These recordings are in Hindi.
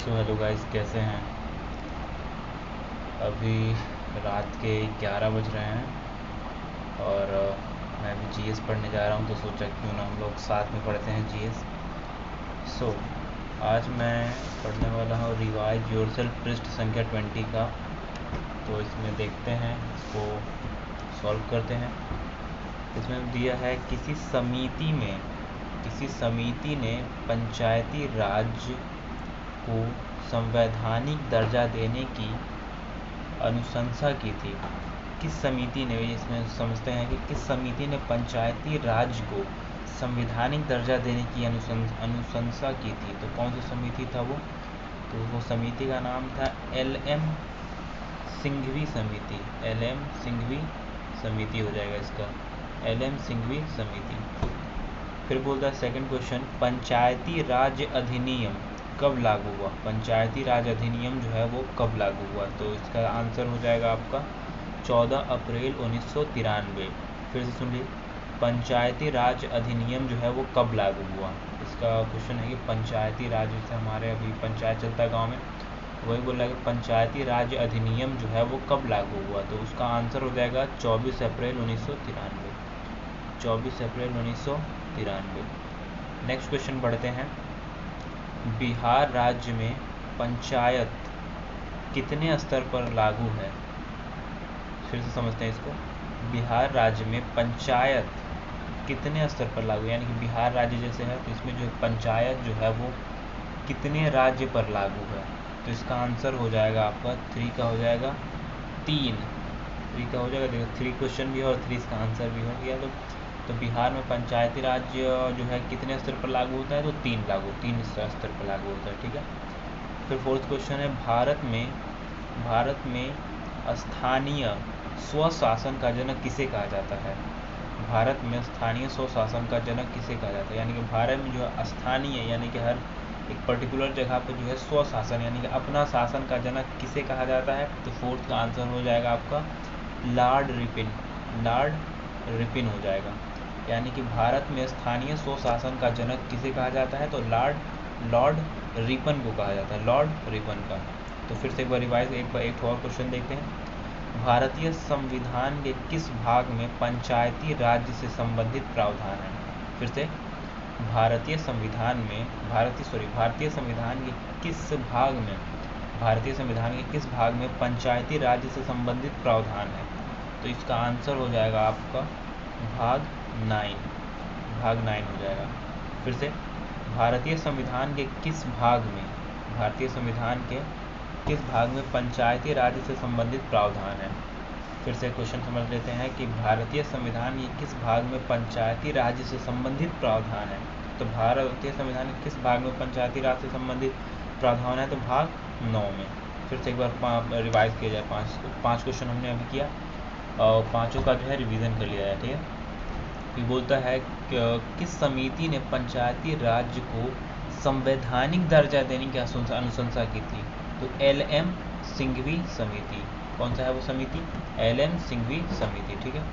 सो हेलो गाइस, कैसे हैं। अभी रात के 11 बज रहे हैं और मैं भी जीएस पढ़ने जा रहा हूं, तो सोचा क्यों ना हम लोग साथ में पढ़ते हैं जीएस। सो आज मैं पढ़ने वाला हूं रिवाइज योरसेल्फ पृष्ठ संख्या 20 का। तो इसमें देखते हैं, इसको सॉल्व करते हैं। इसमें दिया है किसी समिति ने पंचायती राज को संवैधानिक दर्जा देने की अनुशंसा की थी। किस समिति ने, इसमें समझते हैं कि किस समिति ने पंचायती राज को संवैधानिक दर्जा देने की अनुशंसा की थी। तो कौन सी समिति था वो? तो वो समिति का नाम था एल.एम. सिंघवी समिति। एल.एम. सिंघवी समिति हो जाएगा इसका, एल.एम. सिंघवी समिति। फिर बोलता है सेकंड क्वेश्चन, पंचायती राज अधिनियम कब लागू हुआ? पंचायती राज अधिनियम जो है वो कब लागू हुआ? तो इसका आंसर हो जाएगा आपका 14 अप्रैल 1993। फिर से सुन लीजिए, पंचायती राज अधिनियम जो है वो कब लागू हुआ? इसका क्वेश्चन है कि पंचायती राज, जैसे हमारे अभी पंचायत चलता है गाँव में, वही बोल रहा है कि पंचायती राज अधिनियम जो है वो कब लागू हुआ? तो उसका आंसर हो जाएगा 24 अप्रैल 1993। 24 अप्रैल 1993। नेक्स्ट क्वेश्चन बढ़ते हैं। बिहार राज्य में पंचायत कितने स्तर पर लागू है? फिर से समझते हैं इसको। बिहार राज्य में पंचायत कितने स्तर पर लागू है, यानी कि बिहार राज्य जैसे है तो इसमें जो पंचायत जो है वो कितने राज्य पर लागू है? तो इसका आंसर हो जाएगा आपका 3 का हो जाएगा 3 का हो जाएगा। देखो 3 क्वेश्चन भी है और 3 इसका आंसर भी हो गया। तो बिहार में पंचायती राज जो है कितने स्तर पर लागू होता है? तो 3 स्तर पर लागू होता है, ठीक है। फिर फोर्थ क्वेश्चन है, भारत में स्थानीय स्वशासन का जनक किसे कहा जाता है? भारत में स्थानीय स्वशासन का जनक किसे कहा जाता है? यानी कि भारत में जो है स्थानीय, यानी कि हर एक पर्टिकुलर जगह पर जो है स्वशासन यानी कि अपना शासन का जनक किसे कहा जाता है? तो फोर्थ का आंसर हो जाएगा आपका लॉर्ड रिपन हो जाएगा। यानी कि भारत में स्थानीय स्वशासन का जनक किसे कहा जाता है? तो लॉर्ड रिपन को कहा जाता है, लॉर्ड रिपन का। तो फिर से एक बार रिवाइज, एक और क्वेश्चन देखते हैं। भारतीय संविधान के किस भाग में पंचायती राज्य से संबंधित प्रावधान है? फिर से, भारतीय संविधान के किस भाग में पंचायती राज्य से संबंधित प्रावधान है? तो इसका आंसर हो जाएगा आपका भाग 9 हो जाएगा। फिर से, भारतीय संविधान के किस भाग में पंचायती राज्य से संबंधित प्रावधान है? फिर से क्वेश्चन समझ लेते हैं कि भारतीय संविधान के किस भाग में पंचायती राज्य से संबंधित प्रावधान है? तो भारतीय संविधान के किस भाग में पंचायती राज से संबंधित प्रावधान है? तो भाग 9 में। फिर से एक बार रिवाइज किया जाए। 5 क्वेश्चन हमने अभी किया और पाँचों का जो है रिवीजन कर लिया है, ठीक है। ये बोलता है कि किस समिति ने पंचायती राज्य को संवैधानिक दर्जा देने की अनुशंसा की थी? तो एल.एम. सिंघवी समिति। कौन सा है वो समिति? एल.एम. सिंघवी समिति, ठीक है।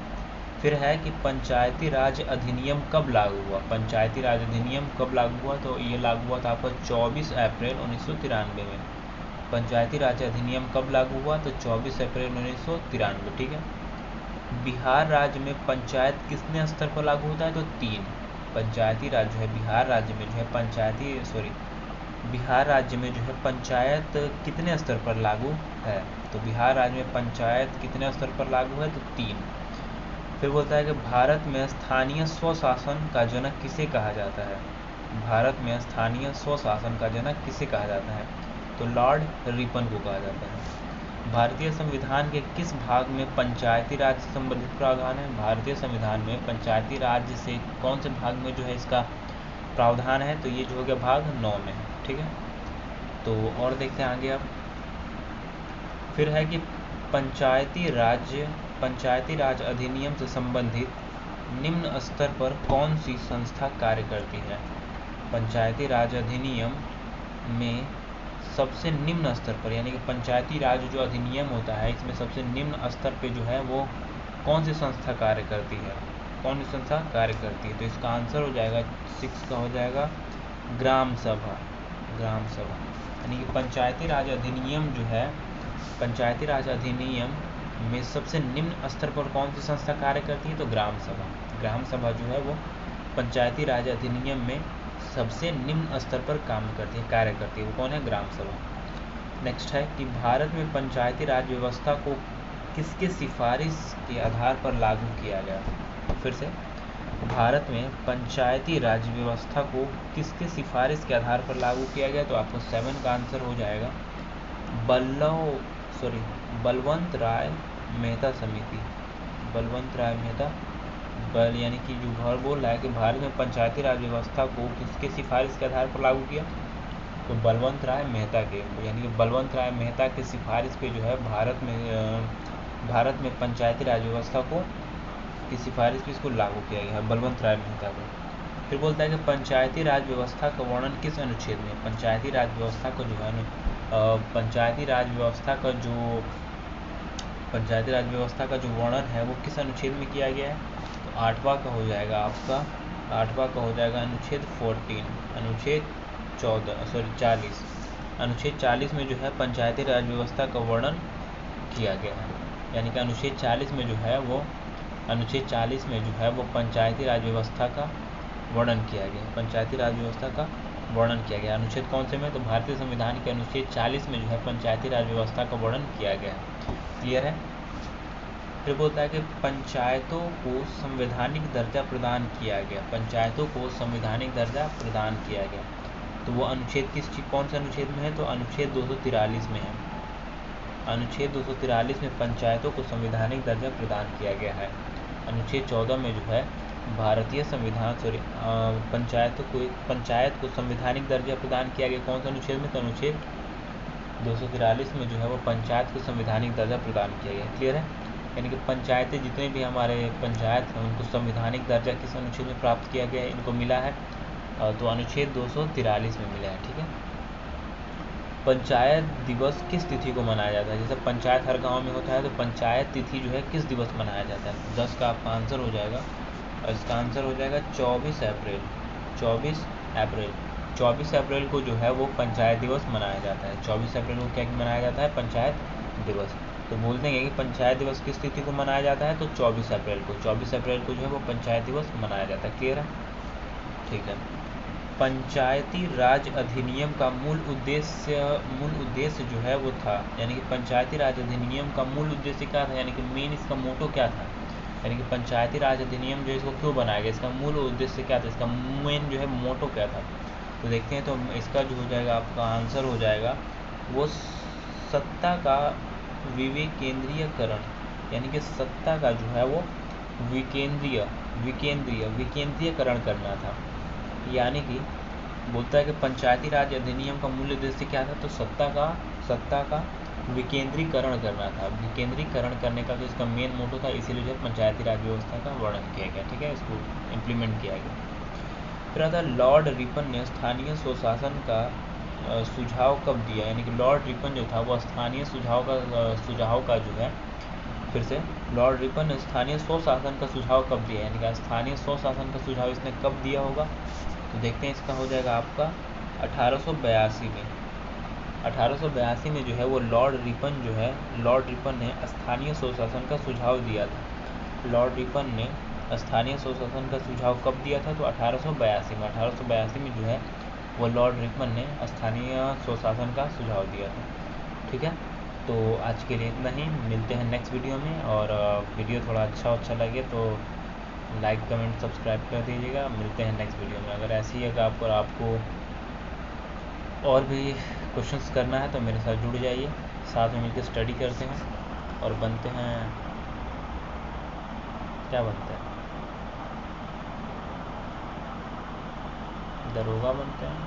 फिर है कि पंचायती राज अधिनियम कब लागू हुआ? पंचायती राज अधिनियम कब लागू हुआ? तो ये लागू हुआ था आपका 24 अप्रैल 1993 में। पंचायती राज अधिनियम कब लागू हुआ? तो 24 अप्रैल 1993, ठीक है। बिहार राज्य में पंचायत कितने स्तर पर लागू होता है? तो 3। पंचायती राज जो है बिहार राज्य में जो है बिहार राज्य में जो है पंचायत कितने स्तर पर लागू है? तो बिहार राज्य में पंचायत कितने स्तर पर लागू है? तो 3। फिर बोलता है कि भारत में स्थानीय स्वशासन का जनक किसे कहा जाता है? भारत में स्थानीय स्वशासन का जनक किसे कहा जाता है? तो लॉर्ड रिपन को कहा जाता है। भारतीय संविधान के किस भाग में पंचायती राज से संबंधित प्रावधान है? भारतीय संविधान में पंचायती राज से कौन से भाग में जो है इसका प्रावधान है? तो ये जो हो गया भाग 9 में है, ठीक है। तो और देखते हैं आगे अब। फिर है कि पंचायती राज अधिनियम से संबंधित निम्न स्तर पर कौन सी संस्था कार्य करती है? पंचायती राज अधिनियम में सबसे निम्न स्तर पर, यानी कि पंचायती राज जो अधिनियम होता है इसमें सबसे निम्न स्तर पे जो है वो कौन सी संस्था कार्य करती है? कौन सी संस्था कार्य करती है? तो इसका आंसर हो जाएगा 6 का हो जाएगा ग्राम सभा, यानी कि पंचायती राज अधिनियम जो है, पंचायती राज अधिनियम में सबसे निम्न स्तर पर कौन सी संस्था कार्य करती है? तो ग्राम सभा। ग्राम सभा जो है वो पंचायती राज अधिनियम में सबसे निम्न स्तर पर काम करती है, कार्य करती है। वो कौन है? ग्राम सभा। नेक्स्ट है कि भारत में पंचायती राज व्यवस्था को किसके सिफारिश के आधार पर लागू किया गया? फिर से, भारत में पंचायती राज व्यवस्था को किसके सिफारिश के आधार पर लागू किया गया? तो आपको 7 का आंसर हो जाएगा बलवंत राय मेहता समिति। बलवंत राय मेहता यानी कि जो घर बोल रहा है कि भारत में पंचायती राज व्यवस्था को किसके सिफारिश के आधार पर लागू किया? तो बलवंत राय मेहता के, यानी कि बलवंत राय मेहता के सिफारिश पे जो है भारत में पंचायती राज व्यवस्था को की सिफारिश पे इसको लागू किया गया है, बलवंत राय मेहता को। फिर बोलता है कि पंचायती राज व्यवस्था का वर्णन किस अनुच्छेद में? पंचायती राज व्यवस्था को जो है पंचायती राज व्यवस्था का जो वर्णन है वो किस अनुच्छेद में किया गया है? तो 8वां का हो जाएगा आपका, 8वां का हो जाएगा अनुच्छेद 14, अनुच्छेद 40। अनुच्छेद 40 में जो है पंचायती राज व्यवस्था का वर्णन किया गया है। यानी कि अनुच्छेद 40 में जो है वो पंचायती राज व्यवस्था का वर्णन किया गया है। पंचायती राज व्यवस्था का वर्णन किया गया। अनुच्छेद कौन से में? तो भारतीय संविधान के अनुच्छेद 40 में जो है पंचायती राज व्यवस्था का वर्णन किया गया है। क्लियर है? फिर बोलता है कि पंचायतों को संवैधानिक दर्जा प्रदान किया गया। पंचायतों को संवैधानिक दर्जा प्रदान किया गया, तो वो अनुच्छेद कौन से अनुच्छेद में है? तो अनुच्छेद 243 में है। अनुच्छेद 243 में पंचायतों को संवैधानिक दर्जा प्रदान किया गया है। अनुच्छेद 14 में जो है भारतीय संविधान पंचायत को संवैधानिक दर्जा प्रदान किया गया। कौन से अनुच्छेद में? तो अनुच्छेद 243 में जो है वो पंचायत को संवैधानिक दर्जा प्रदान किया गया। क्लियर है? यानी कि पंचायतें, जितने भी हमारे पंचायत हैं, उनको संवैधानिक दर्जा किस अनुच्छेद में प्राप्त किया गया है? इनको मिला है तो अनुच्छेद 243 में मिला है। ठीक है। पंचायत दिवस किस तिथि को मनाया जाता है? जैसे पंचायत हर गांव में होता है, तो पंचायत तिथि जो है किस दिवस मनाया जाता है? 10 का आपका आंसर हो जाएगा, और इसका आंसर हो जाएगा 24 अप्रैल। 24 अप्रैल को जो है वो पंचायत दिवस मनाया जाता है। 24 अप्रैल को क्या मनाया जाता है? पंचायत दिवस। तो बोलते हैं कि पंचायत दिवस किस तिथि को मनाया जाता है? तो 24 अप्रैल को। 24 अप्रैल को जो है वो पंचायत दिवस मनाया जाता है। क्लियर है? ठीक है। पंचायती राज अधिनियम का मूल उद्देश्य जो है वो था, यानी कि पंचायती राज अधिनियम का मूल उद्देश्य क्या था? यानी कि मेन इसका मोटो क्या था? यानी कि पंचायती राज अधिनियम जो इसको क्यों बनाया गया, इसका मूल उद्देश्य क्या था, इसका मेन जो है मोटो क्या था? तो देखते हैं। तो इसका जो हो जाएगा आपका आंसर हो जाएगा वो सत्ता का विकेंद्रीयकरण, यानी कि सत्ता का जो है वो विकेंद्रीयकरण करना था। यानी कि बोलता है कि पंचायती राज अधिनियम का मूल उद्देश्य क्या था? तो सत्ता का विकेंद्रीकरण करना था। विकेंद्रीकरण करने का जो इसका मेन मोटो था, इसीलिए जो पंचायती राज व्यवस्था का वर्णन किया गया। ठीक है, इसको इम्प्लीमेंट किया गया। फिर आता है लॉर्ड रिपन ने स्थानीय स्वशासन का सुझाव कब दिया? यानी कि लॉर्ड रिपन जो था वो स्थानीय सुझाव का जो है, फिर से लॉर्ड रिपन ने स्थानीय स्वशासन का सुझाव कब दिया? यानी कि स्थानीय स्वशासन का सुझाव इसने कब दिया होगा? तो देखते हैं। इसका हो जाएगा आपका 1882 में। 1882 में जो है वो लॉर्ड रिपन ने स्थानीय स्वशासन का सुझाव दिया था। लॉर्ड रिपन ने स्थानीय स्वशासन का सुझाव कब दिया था? तो 1882 में। 1882 में जो है वो लॉर्ड रिपन ने स्थानीय स्वशासन का सुझाव दिया था। ठीक है, तो आज के लिए इतना ही। मिलते हैं नेक्स्ट वीडियो में, और वीडियो थोड़ा अच्छा लगे तो लाइक कमेंट सब्सक्राइब कर दीजिएगा। मिलते हैं नेक्स्ट वीडियो में। अगर ऐसी है कि आपको और भी क्वेश्चंस करना है तो मेरे साथ जुड़ जाइए, साथ में मिलकर स्टडी करते हैं और बनते हैं, क्या बनते हैं, दरोगा बनते हैं।